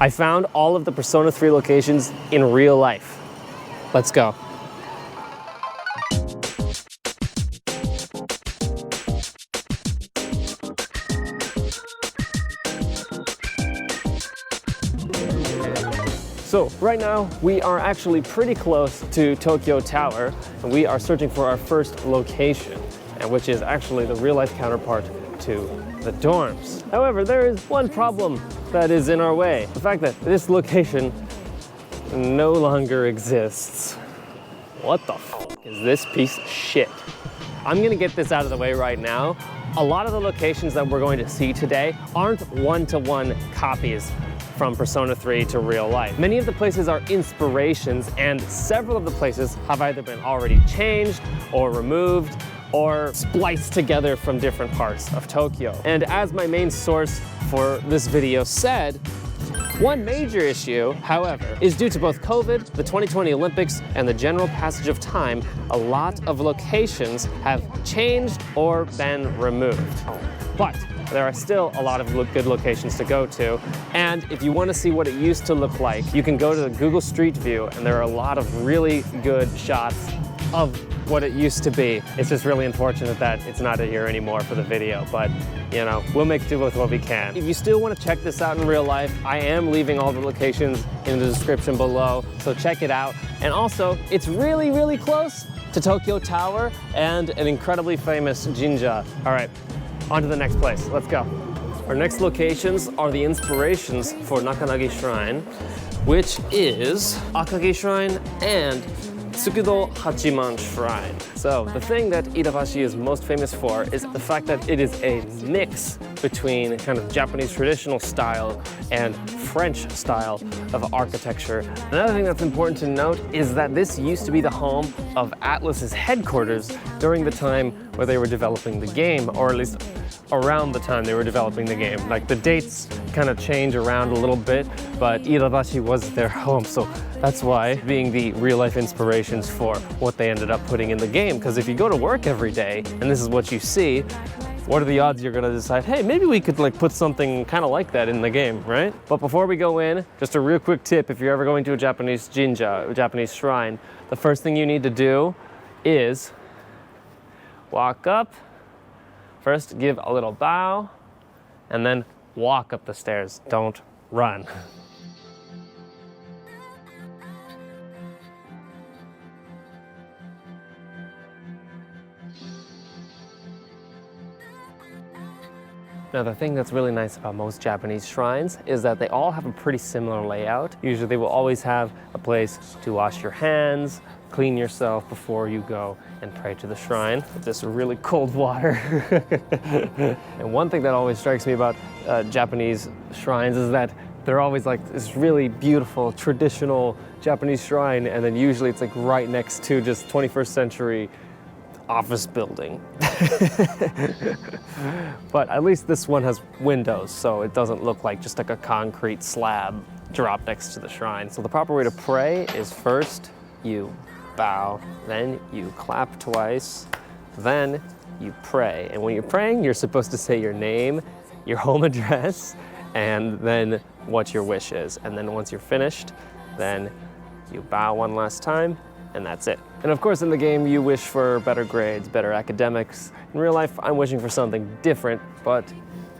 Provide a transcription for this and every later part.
I found all of the Persona 3 locations in real life. Let's go. So right now we are actually pretty close to Tokyo Tower, and we are searching for our first location, and which is actually the real life counterpart to the dorms. However, there is one problem that is in our way. The fact that this location no longer exists. What the f is this piece of shit? I'm gonna get this out of the way right now. A lot of the locations that we're going to see today aren't one-to-one copies from Persona 3 to real life. Many of the places are inspirations, and several of the places have either been already changed or removed or spliced together from different parts of Tokyo. And as my main source for this video said, one major issue, however, is due to both COVID, the 2020 Olympics, and the general passage of time, a lot of locations have changed or been removed. But there are still a lot of good locations to go to, and if you want to see what it used to look like, you can go to the Google Street View, and there are a lot of really good shots of what it used to be. It's just really unfortunate that it's not here anymore for the video, but you know, we'll make do with what we can. If you still want to check this out in real life, I am leaving all the locations in the description below, so check it out. And also, it's really, really close to Tokyo Tower and an incredibly famous jinja. All right, on to the next place. Let's go. Our next locations are the inspirations for Nakanagi Shrine, which is Akagi Shrine and Tsukudo Hachiman Shrine. So the thing that Iidabashi is most famous for is the fact that it is a mix between kind of Japanese traditional style and French style of architecture. Another thing that's important to note is that this used to be the home of Atlus's headquarters during the time where they were developing the game, or at least around the time they were developing the game. Like the dates kind of change around a little bit, but Iidabashi was their home, so that's why being the real life inspirations for what they ended up putting in the game. Because if you go to work every day and this is what you see, what are the odds you're gonna decide, hey, maybe we could like put something kind of like that in the game, right? But before we go in, just a real quick tip, if you're ever going to a Japanese jinja, a Japanese shrine, the first thing you need to do is walk up, first give a little bow, and then walk up the stairs, don't run. Now the thing that's really nice about most Japanese shrines is that they all have a pretty similar layout. Usually they will always have a place to wash your hands, clean yourself before you go and pray to the shrine with this really cold water. And one thing that always strikes me about Japanese shrines is that they're always like this really beautiful traditional Japanese shrine, and then usually it's like right next to just 21st century office building. But at least this one has windows, so it doesn't look like just like a concrete slab dropped next to the shrine. So the proper way to pray is first you bow, then you clap twice, then you pray. And when you're praying, you're supposed to say your name, your home address, and then what your wish is. And then once you're finished, then you bow one last time, and that's it. And of course in the game you wish for better grades, better academics. In real life I'm wishing for something different, but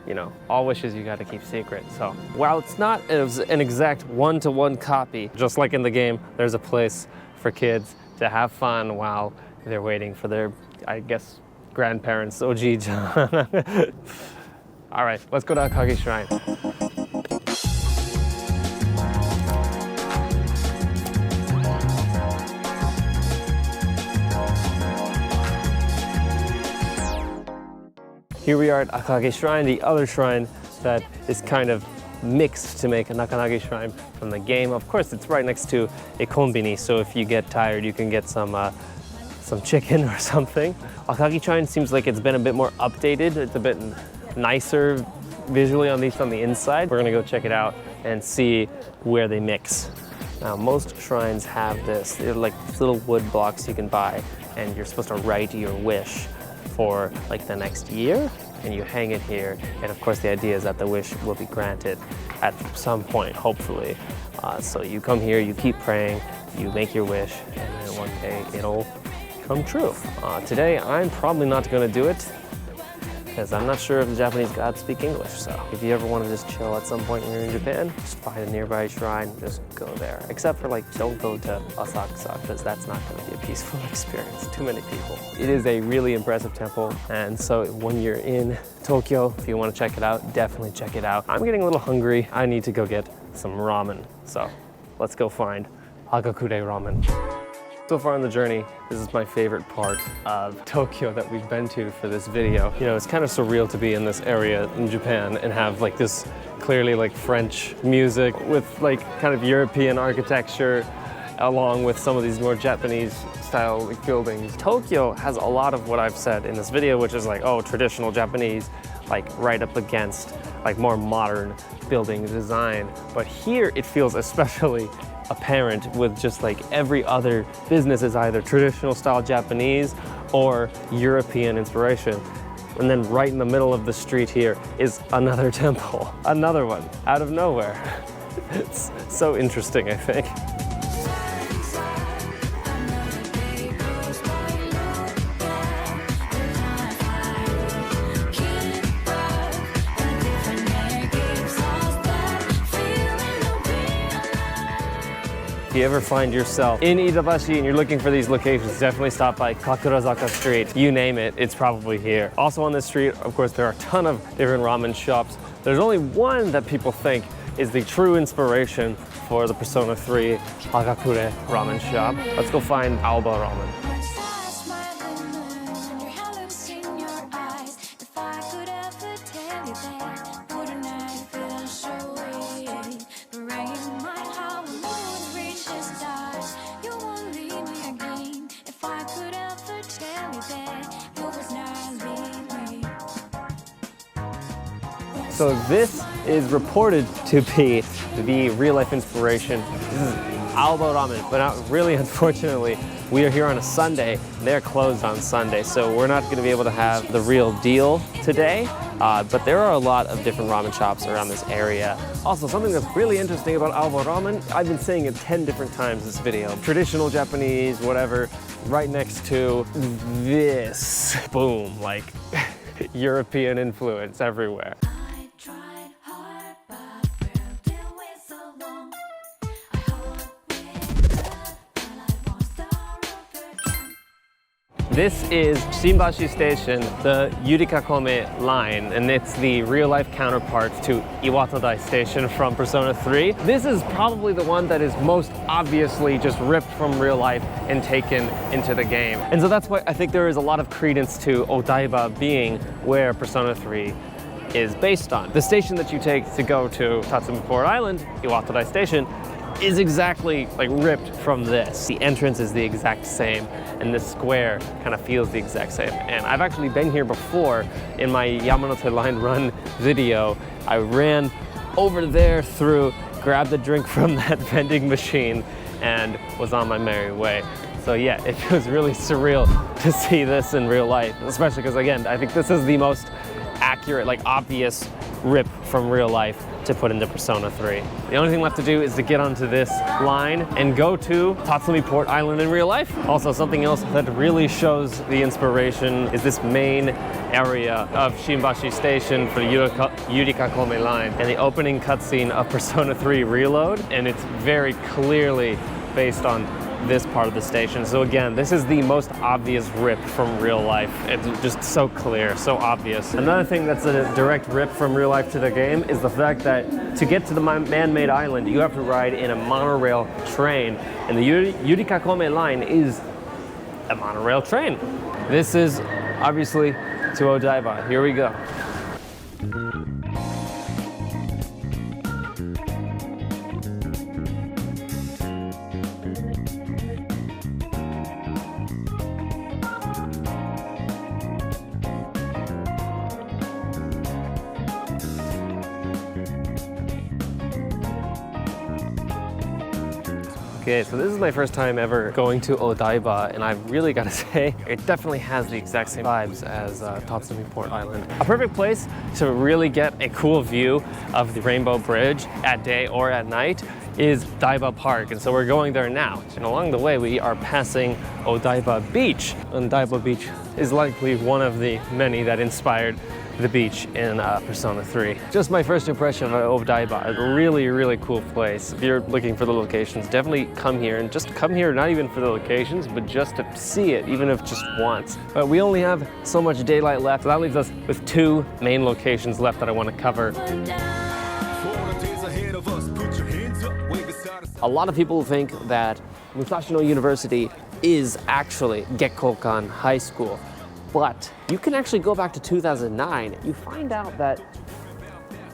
you know, all wishes you gotta keep secret. So while it's not an exact one-to-one copy, just like in the game, there's a place for kids to have fun while they're waiting for their, I guess, grandparents, Ojiji. All right, let's go to Akagi Shrine. Here we are at Akagi Shrine, the other shrine that is kind of mixed to make a Nakanagi Shrine from the game. Of course, it's right next to a konbini, so if you get tired, you can get some chicken or something. Akagi Shrine seems like it's been a bit more updated. It's a bit nicer visually, at least on the inside. We're gonna go check it out and see where they mix. Now, most shrines have this. They're like little wood blocks you can buy, and you're supposed to write your wish for like the next year. and you hang it here. And of course, the idea is that the wish will be granted at some point, hopefully. So you come here, you keep praying, you make your wish, and then one day it'll come true. Today, I'm probably not going to do it, because I'm not sure if the Japanese gods speak English. So if you ever want to just chill at some point when you're in Japan, just find a nearby shrine, just go there. Except for like, don't go to Asakusa, because that's not going to be a peaceful experience. Too many people. It is a really impressive temple, and so when you're in Tokyo, if you want to check it out, definitely check it out. I'm getting a little hungry. I need to go get some ramen. So let's go find Hagakure ramen. So far on the journey, this is my favorite part of Tokyo that we've been to for this video. You know, it's kind of surreal to be in this area in Japan and have like this clearly like French music with like kind of European architecture along with some of these more Japanese style like, buildings. Tokyo has a lot of what I've said in this video, which is like, oh, traditional Japanese, like right up against like more modern building design. But here it feels especially apparent with just like every other business is either traditional style Japanese or European inspiration. And then right in the middle of the street here is another temple, another one out of nowhere. It's so interesting, I think. If you ever find yourself in Itabashi and you're looking for these locations, definitely stop by Kakurazaka Street. You name it, it's probably here. Also on this street, of course, there are a ton of different ramen shops. There's only one that people think is the true inspiration for the Persona 3 Hagakure ramen shop. Let's go find Alba Ramen. So this is reported to be the real-life inspiration. This is Alba Ramen, but not really, unfortunately. We are here on a Sunday. They're closed on Sunday, so we're not going to be able to have the real deal today. But there are a lot of different ramen shops around this area. Also, something that's really interesting about Alba Ramen, I've been saying it 10 different times this video. Traditional Japanese, whatever, right next to this. Boom, like European influence everywhere. This is Shinbashi Station, the Yurikakome line, and it's the real-life counterpart to Iwatodai Station from Persona 3. This is probably the one that is most obviously just ripped from real life and taken into the game. And so that's why I think there is a lot of credence to Odaiba being where Persona 3 is based on. The station that you take to go to Tatsumi Port Island, Iwatodai Station, is exactly like ripped from this. The entrance is the exact same, and the square kind of feels the exact same. And I've actually been here before in my Yamanote Line Run video. I ran over there through, grabbed a drink from that vending machine, and was on my merry way. So yeah, it feels really surreal to see this in real life, especially because again, I think this is the most accurate, like obvious rip from real life to put into Persona 3. The only thing left to do is to get onto this line and go to Tatsumi Port Island in real life. Also, something else that really shows the inspiration is this main area of Shinbashi Station for the Yurikakome line and the opening cutscene of Persona 3 Reload, and it's very clearly based on this part of the station. So again, this is the most obvious rip from real life. It's just so clear, so obvious. Another thing that's a direct rip from real life to the game is the fact that to get to the man-made island, you have to ride in a monorail train. And the Yurikakome line is a monorail train. This is obviously to Odaiba. Here we go. Okay, so this is my first time ever going to Odaiba, and I've really got to say, it definitely has the exact same vibes as Tatsumi Port Island. A perfect place to really get a cool view of the Rainbow Bridge at day or at night is Odaiba Park, and so we're going there now. And along the way, we are passing Odaiba Beach. And Odaiba Beach is likely one of the many that inspired the beach in Persona 3. Just my first impression of Odaiba, a really, really cool place. If you're looking for the locations, definitely come here, and just come here not even for the locations, but just to see it, even if just once. But we only have so much daylight left, so that leaves us with 2 main locations left that I want to cover. A lot of people think that Musashino University is actually Gekkokan High School. But you can actually go back to 2009. You find out that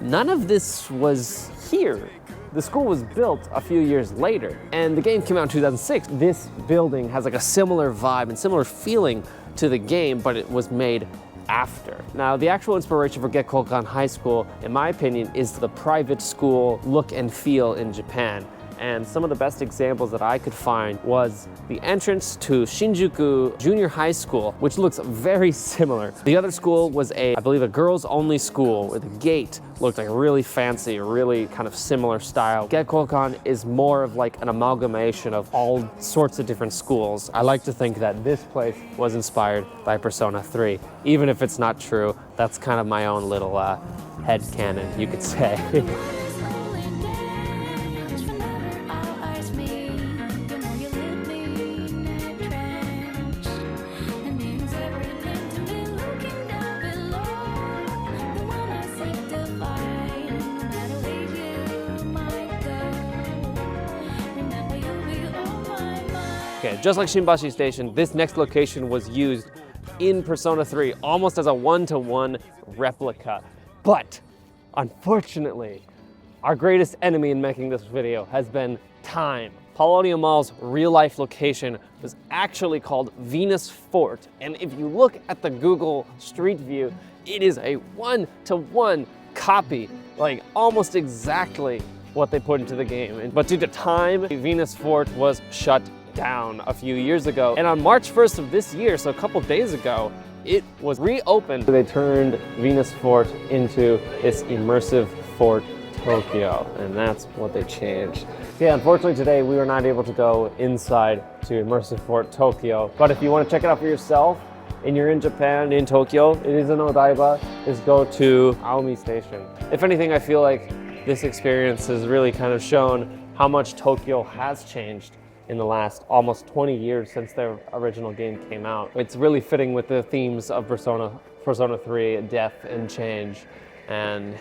none of this was here. The school was built a few years later, and the game came out in 2006. This building has like a similar vibe and similar feeling to the game, but it was made after. Now, the actual inspiration for Gekkokan High School, in my opinion, is the private school look and feel in Japan. And some of the best examples that I could find was the entrance to Shinjuku Junior High School, which looks very similar. The other school was I believe a girls-only school where the gate looked like really fancy, really kind of similar style. Gekkokan is more of like an amalgamation of all sorts of different schools. I like to think that this place was inspired by Persona 3. Even if it's not true, that's kind of my own little headcanon, you could say. Okay, just like Shimbashi Station, this next location was used in Persona 3 almost as a one-to-one replica. But unfortunately, our greatest enemy in making this video has been time. Paulownia Mall's real-life location was actually called Venus Fort, and if you look at the Google Street View, it is a one-to-one copy, like almost exactly what they put into the game. But due to time, Venus Fort was shut down a few years ago, and on March 1st of this year, so a couple days ago, it was reopened. They turned Venus Fort into this immersive Fort Tokyo, and that's what they changed. Yeah, unfortunately today we were not able to go inside to immersive Fort Tokyo, but if you want to check it out for yourself and you're in Japan, in Tokyo, it is in Odaiba, just go to Aomi Station. If anything, I feel like this experience has really kind of shown how much Tokyo has changed in the last almost 20 years since their original game came out. It's really fitting with the themes of Persona 3, death and change. And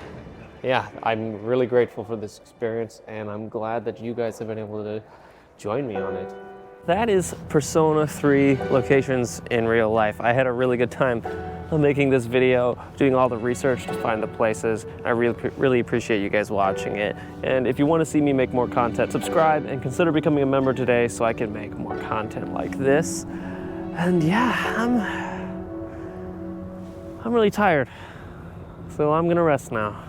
yeah, I'm really grateful for this experience, and I'm glad that you guys have been able to join me on it. That is Persona 3 locations in real life. I had a really good time making this video, doing all the research to find the places. I really appreciate you guys watching it. And if you want to see me make more content, subscribe and consider becoming a member today so I can make more content like this. And yeah, I'm really tired, so I'm gonna rest now.